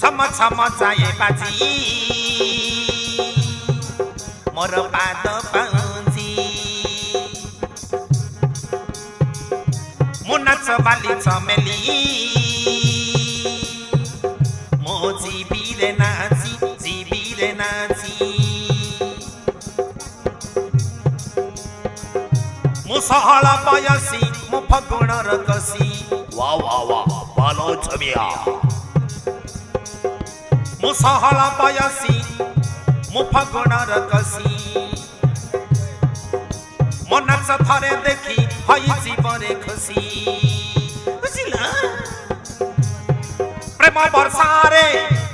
छम छम जाए बाजी मोर पाद पाउजी मु नाच बाली चमेली मो जीवी रे नाची मु सहल बयसी मु फगुण रकसी वाह वाह वाह बालो छबिया मु सहल बयसी मु फगुण रकसी मो नाच थरे देखी हई जीवरे खुशी बुझिला प्रेम वर्षारे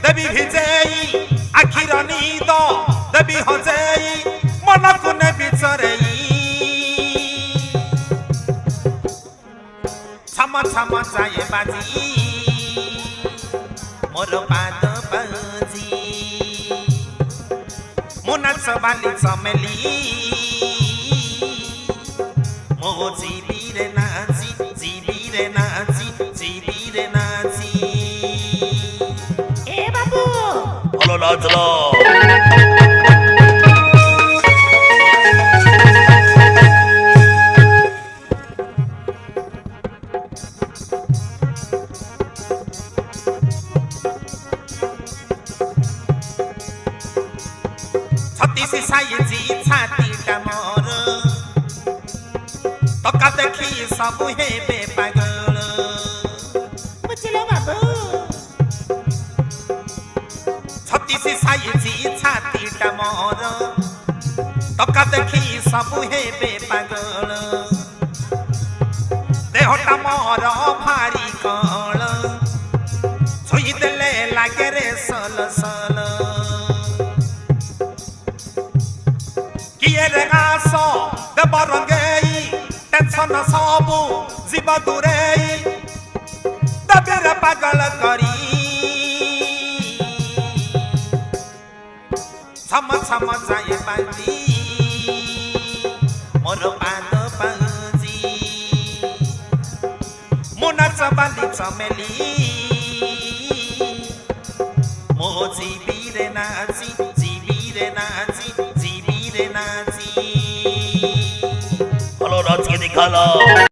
देवी भिजेई आखिर नीद देवी हजेई मनकु ने बिचरेई छम छम जाए बाजी मोर पाद बाजी मु नाच बाली चमेली मो जीवी रे नाची ए बाबू हलो नाचलो छत्तीस साइजी छाती मोर तका देखी सब हेबे पागल बुझिलो बाबू छत्तीस साइजी छाती मोर तका देखी सब हेबे पागल देहटा मोर भारी कल छुई देले लागे रे सल सल किए रे आसो देव रंगेई टेंशन सबू जीव दूरेई देवे रे पागल करी छम छम जाए बाजी मोर पाद पाउजी मु नाच बाली चमेली मो जीवी रे नाची हलो नाच के दिखा लो।